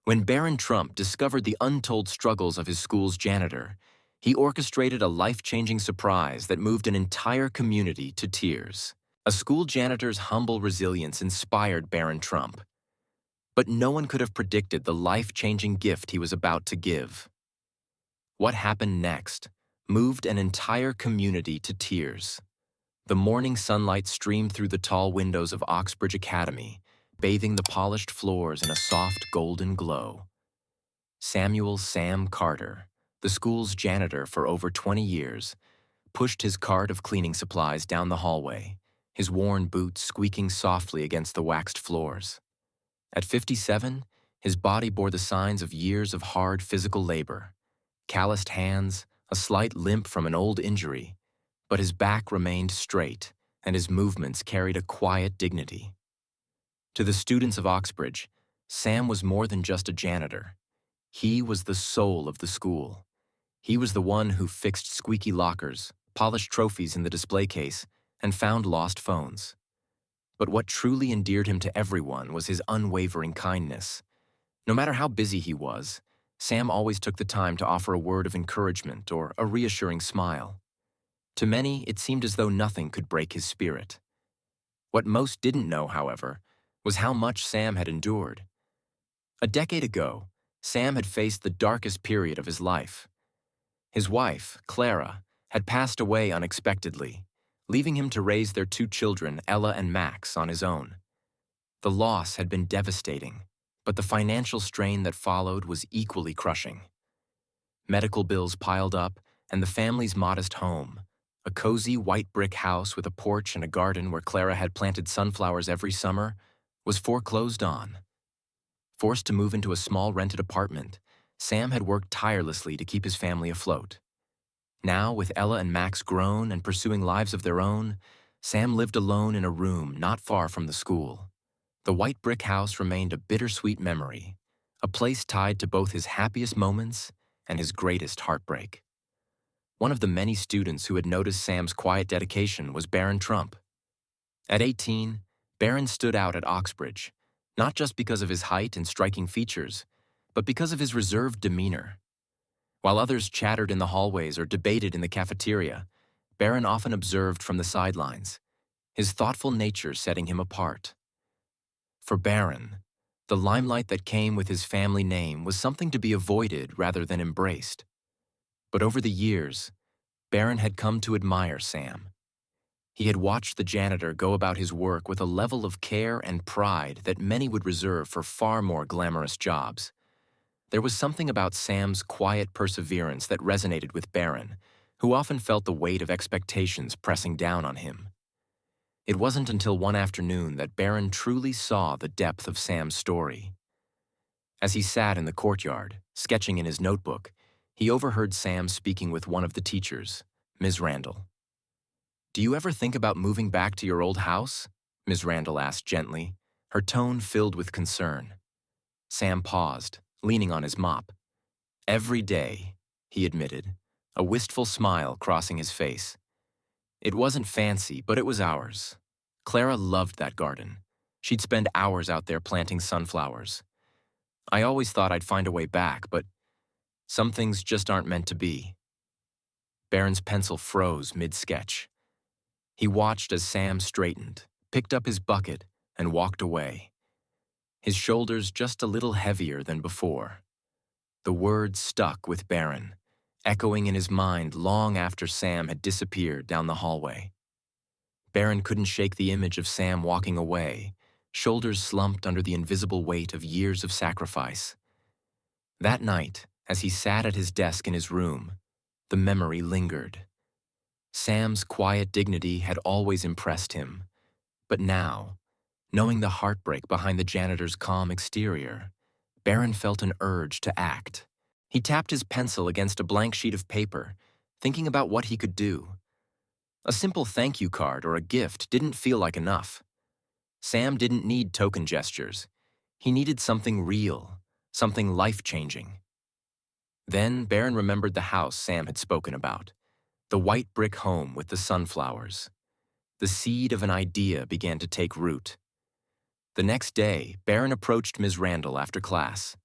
When Barron Trump discovered the untold struggles of his school's janitor, he orchestrated a life-changing surprise that moved an entire community to tears. A school janitor's humble resilience inspired Barron Trump, but no one could have predicted the life-changing gift he was about to give. What happened next moved an entire community to tears. The morning sunlight streamed through the tall windows of Oxbridge Academy, bathing the polished floors in a soft golden glow. Samuel Sam Carter, the school's janitor for over 20 years, pushed his cart of cleaning supplies down the hallway, his worn boots squeaking softly against the waxed floors. At 57, his body bore the signs of years of hard physical labor. Calloused hands, a slight limp from an old injury, but his back remained straight, and his movements carried a quiet dignity. To the students of Oxbridge, Sam was more than just a janitor. He was the soul of the school. He was the one who fixed squeaky lockers, polished trophies in the display case, and found lost phones. But what truly endeared him to everyone was his unwavering kindness. No matter how busy he was, Sam always took the time to offer a word of encouragement or a reassuring smile. To many, it seemed as though nothing could break his spirit. What most didn't know, however, was how much Sam had endured. A decade ago, Sam had faced the darkest period of his life. His wife, Clara, had passed away unexpectedly, leaving him to raise their two children, Ella and Max, on his own. The loss had been devastating, but the financial strain that followed was equally crushing. Medical bills piled up, and the family's modest home, a cozy white brick house with a porch and a garden where Clara had planted sunflowers every summer, was foreclosed on. Forced to move into a small rented apartment, Sam had worked tirelessly to keep his family afloat. Now, with Ella and Max grown and pursuing lives of their own, Sam lived alone in a room not far from the school. The white brick house remained a bittersweet memory, a place tied to both his happiest moments and his greatest heartbreak. One of the many students who had noticed Sam's quiet dedication was Barron Trump. At 18, Barron stood out at Oxbridge, not just because of his height and striking features, but because of his reserved demeanor. While others chattered in the hallways or debated in the cafeteria, Barron often observed from the sidelines, his thoughtful nature setting him apart. For Barron, the limelight that came with his family name was something to be avoided rather than embraced. But over the years, Barron had come to admire Sam. He had watched the janitor go about his work with a level of care and pride that many would reserve for far more glamorous jobs. There was something about Sam's quiet perseverance that resonated with Barron, who often felt the weight of expectations pressing down on him. It wasn't until one afternoon that Barron truly saw the depth of Sam's story. As he sat in the courtyard, sketching in his notebook, he overheard Sam speaking with one of the teachers, Ms. Randall. "Do you ever think about moving back to your old house?" Ms. Randall asked gently, her tone filled with concern. Sam paused, leaning on his mop. "Every day," he admitted, a wistful smile crossing his face. "It wasn't fancy, but it was ours. Clara loved that garden. She'd spend hours out there planting sunflowers. I always thought I'd find a way back, but some things just aren't meant to be." Barron's pencil froze mid-sketch. He watched as Sam straightened, picked up his bucket, and walked away. His shoulders just a little heavier than before. The words stuck with Barron, echoing in his mind long after Sam had disappeared down the hallway. Barron couldn't shake the image of Sam walking away, shoulders slumped under the invisible weight of years of sacrifice. That night, as he sat at his desk in his room, the memory lingered. Sam's quiet dignity had always impressed him, but now, knowing the heartbreak behind the janitor's calm exterior, Barron felt an urge to act. He tapped his pencil against a blank sheet of paper, thinking about what he could do. A simple thank you card or a gift didn't feel like enough. Sam didn't need token gestures. He needed something real, something life-changing. Then Barron remembered the house Sam had spoken about, the white brick home with the sunflowers. The seed of an idea began to take root. The next day, Barron approached Ms. Randall after class.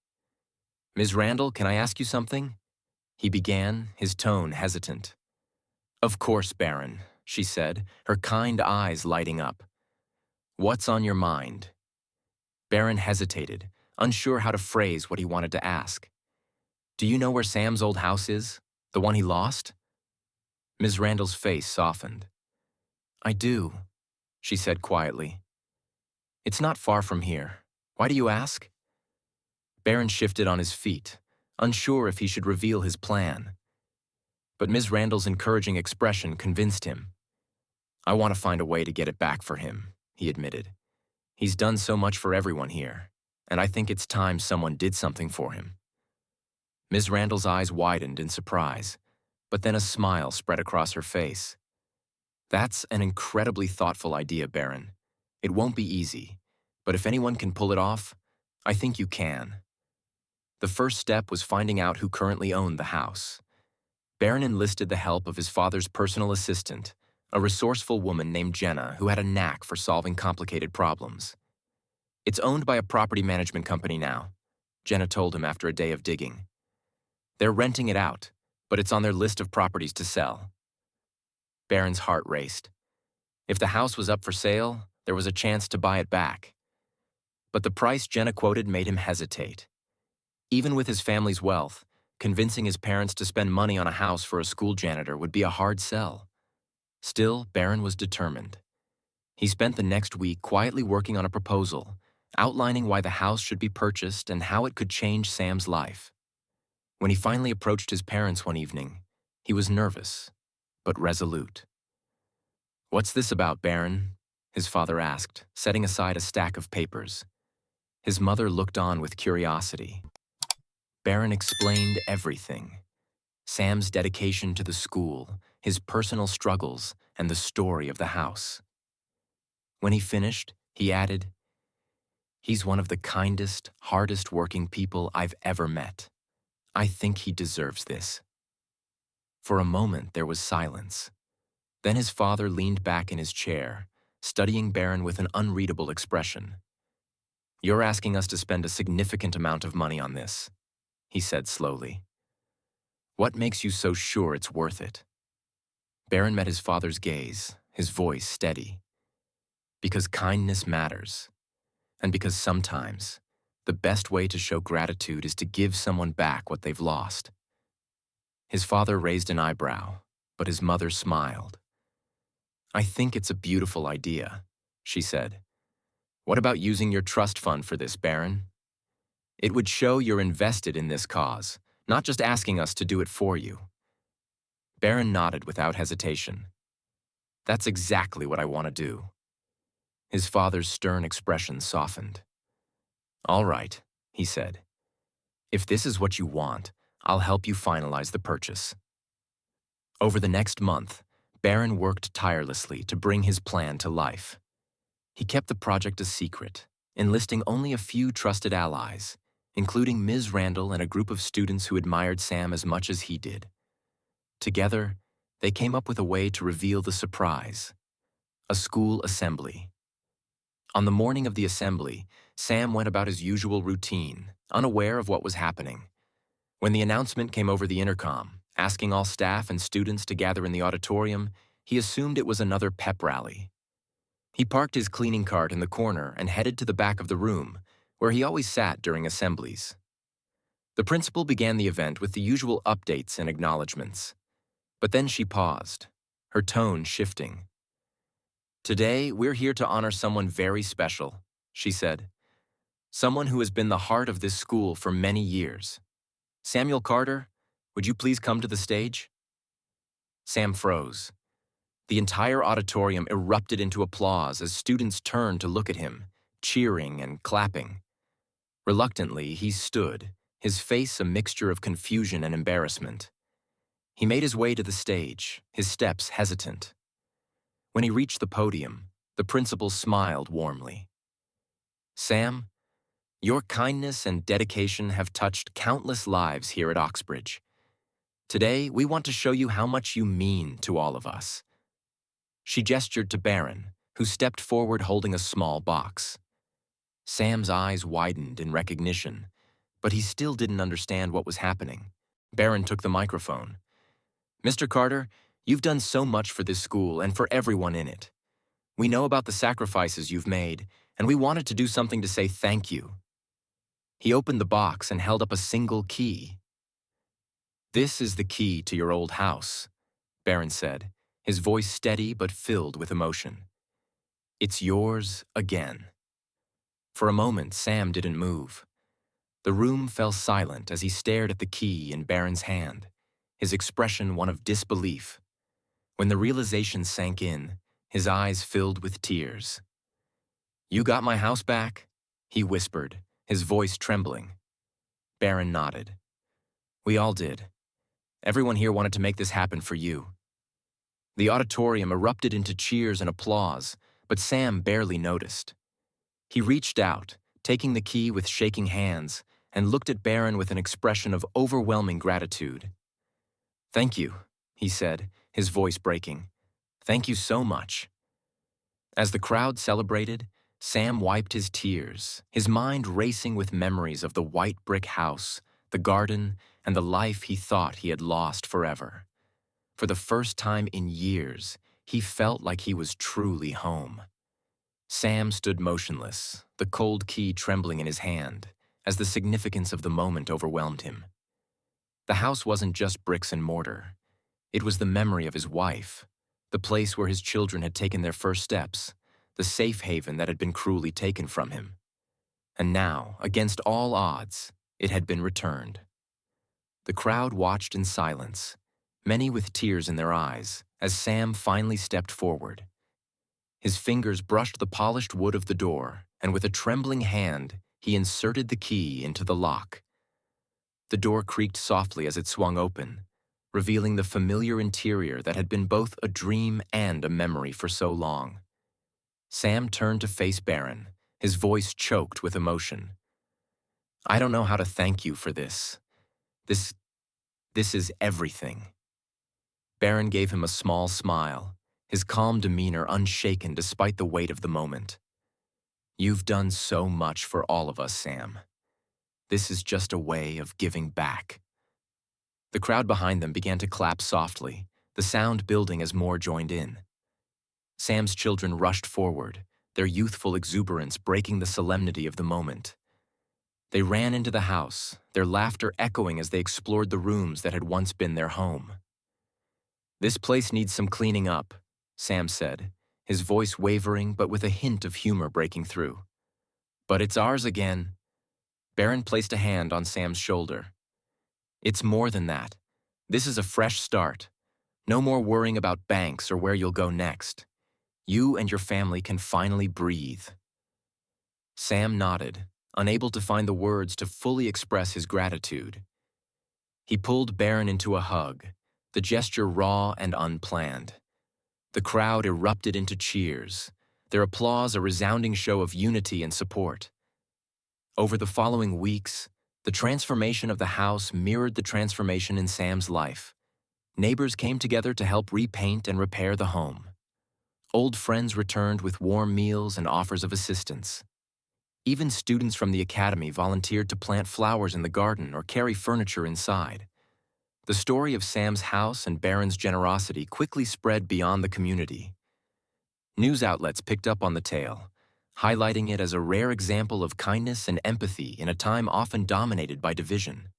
Ms. Randall, can I ask you something? He began, his tone hesitant. Of course, Barron, she said, her kind eyes lighting up. What's on your mind? Barron hesitated, unsure how to phrase what he wanted to ask. Do you know where Sam's old house is? The one he lost? Ms. Randall's face softened. I do, she said quietly. It's not far from here. Why do you ask? Barron shifted on his feet, unsure if he should reveal his plan. But Ms. Randall's encouraging expression convinced him. I want to find a way to get it back for him, he admitted. He's done so much for everyone here, and I think it's time someone did something for him. Ms. Randall's eyes widened in surprise, but then a smile spread across her face. That's an incredibly thoughtful idea, Barron. It won't be easy, but if anyone can pull it off, I think you can. The first step was finding out who currently owned the house. Barron enlisted the help of his father's personal assistant, a resourceful woman named Jenna who had a knack for solving complicated problems. It's owned by a property management company now, Jenna told him after a day of digging. They're renting it out, but it's on their list of properties to sell. Barron's heart raced. If the house was up for sale, there was a chance to buy it back. But the price Jenna quoted made him hesitate. Even with his family's wealth, convincing his parents to spend money on a house for a school janitor would be a hard sell. Still, Barron was determined. He spent the next week quietly working on a proposal, outlining why the house should be purchased and how it could change Sam's life. When he finally approached his parents one evening, he was nervous, but resolute. What's this about, Barron? His father asked, setting aside a stack of papers. His mother looked on with curiosity. Barron explained everything. Sam's dedication to the school, his personal struggles, and the story of the house. When he finished, he added, He's one of the kindest, hardest working people I've ever met. I think he deserves this. For a moment, there was silence. Then his father leaned back in his chair, studying Barron with an unreadable expression. You're asking us to spend a significant amount of money on this, he said slowly. What makes you so sure it's worth it? Barron met his father's gaze, his voice steady. Because kindness matters, and because sometimes the best way to show gratitude is to give someone back what they've lost. His father raised an eyebrow, but his mother smiled. I think it's a beautiful idea, she said. What about using your trust fund for this, Barron? It would show you're invested in this cause, not just asking us to do it for you. Barron nodded without hesitation. That's exactly what I want to do. His father's stern expression softened. All right, he said. If this is what you want, I'll help you finalize the purchase. Over the next month, Barron worked tirelessly to bring his plan to life. He kept the project a secret, enlisting only a few trusted allies, including Ms. Randall and a group of students who admired Sam as much as he did. Together, they came up with a way to reveal the surprise: a school assembly. On the morning of the assembly, Sam went about his usual routine, unaware of what was happening. When the announcement came over the intercom, asking all staff and students to gather in the auditorium, he assumed it was another pep rally. He parked his cleaning cart in the corner and headed to the back of the room, where he always sat during assemblies. The principal began the event with the usual updates and acknowledgments. But then she paused, her tone shifting. Today, we're here to honor someone very special, she said. Someone who has been the heart of this school for many years. Samuel Carter, would you please come to the stage? Sam froze. The entire auditorium erupted into applause as students turned to look at him, cheering and clapping. Reluctantly, he stood, his face a mixture of confusion and embarrassment. He made his way to the stage, his steps hesitant. When he reached the podium, the principal smiled warmly. Sam, your kindness and dedication have touched countless lives here at Oxbridge. Today, we want to show you how much you mean to all of us. She gestured to Barron, who stepped forward holding a small box. Sam's eyes widened in recognition, but he still didn't understand what was happening. Barron took the microphone. "Mr. Carter, you've done so much for this school and for everyone in it. We know about the sacrifices you've made, and we wanted to do something to say thank you." He opened the box and held up a single key. "This is the key to your old house," Barron said, his voice steady but filled with emotion. "It's yours again." For a moment, Sam didn't move. The room fell silent as he stared at the key in Barron's hand, his expression one of disbelief. When the realization sank in, his eyes filled with tears. "You got my house back?" he whispered, his voice trembling. Barron nodded. "We all did. Everyone here wanted to make this happen for you." The auditorium erupted into cheers and applause, but Sam barely noticed. He reached out, taking the key with shaking hands, and looked at Barron with an expression of overwhelming gratitude. "Thank you," he said, his voice breaking. "Thank you so much." As the crowd celebrated, Sam wiped his tears, his mind racing with memories of the white brick house, the garden, and the life he thought he had lost forever. For the first time in years, he felt like he was truly home. Sam stood motionless, the cold key trembling in his hand, as the significance of the moment overwhelmed him. The house wasn't just bricks and mortar. It was the memory of his wife, the place where his children had taken their first steps, the safe haven that had been cruelly taken from him. And now, against all odds, it had been returned. The crowd watched in silence, many with tears in their eyes, as Sam finally stepped forward. His fingers brushed the polished wood of the door, and with a trembling hand, he inserted the key into the lock. The door creaked softly as it swung open, revealing the familiar interior that had been both a dream and a memory for so long. Sam turned to face Barron, his voice choked with emotion. "I don't know how to thank you for this. This is everything." Barron gave him a small smile, his calm demeanor unshaken despite the weight of the moment. "You've done so much for all of us, Sam. This is just a way of giving back." The crowd behind them began to clap softly, the sound building as more joined in. Sam's children rushed forward, their youthful exuberance breaking the solemnity of the moment. They ran into the house, their laughter echoing as they explored the rooms that had once been their home. "This place needs some cleaning up," Sam said, his voice wavering but with a hint of humor breaking through. "But it's ours again." Barron placed a hand on Sam's shoulder. "It's more than that. This is a fresh start. No more worrying about banks or where you'll go next. You and your family can finally breathe." Sam nodded, unable to find the words to fully express his gratitude. He pulled Barron into a hug, the gesture raw and unplanned. The crowd erupted into cheers, their applause a resounding show of unity and support. Over the following weeks, the transformation of the house mirrored the transformation in Sam's life. Neighbors came together to help repaint and repair the home. Old friends returned with warm meals and offers of assistance. Even students from the academy volunteered to plant flowers in the garden or carry furniture inside. The story of Sam's house and Barron's generosity quickly spread beyond the community. News outlets picked up on the tale, highlighting it as a rare example of kindness and empathy in a time often dominated by division.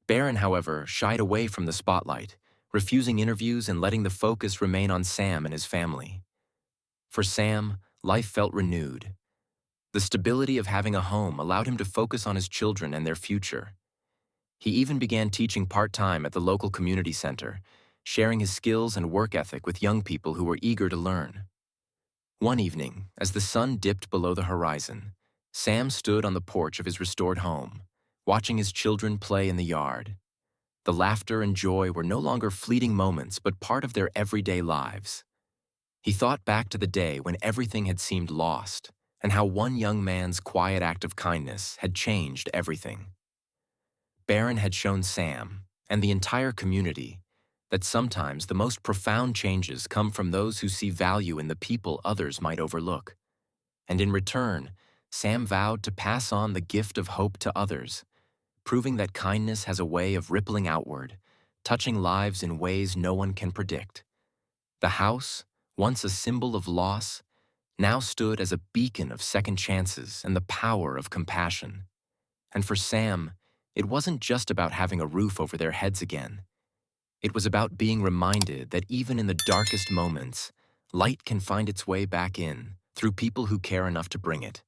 Barron, however, shied away from the spotlight, refusing interviews and letting the focus remain on Sam and his family. For Sam, life felt renewed. The stability of having a home allowed him to focus on his children and their future. He even began teaching part-time at the local community center, sharing his skills and work ethic with young people who were eager to learn. One evening, as the sun dipped below the horizon, Sam stood on the porch of his restored home, watching his children play in the yard. The laughter and joy were no longer fleeting moments, but part of their everyday lives. He thought back to the day when everything had seemed lost, and how one young man's quiet act of kindness had changed everything. Barron had shown Sam, and the entire community, that sometimes the most profound changes come from those who see value in the people others might overlook. And in return, Sam vowed to pass on the gift of hope to others, proving that kindness has a way of rippling outward, touching lives in ways no one can predict. The house, once a symbol of loss, now stood as a beacon of second chances and the power of compassion. And for Sam, it wasn't just about having a roof over their heads again. It was about being reminded that even in the darkest moments, light can find its way back in through people who care enough to bring it.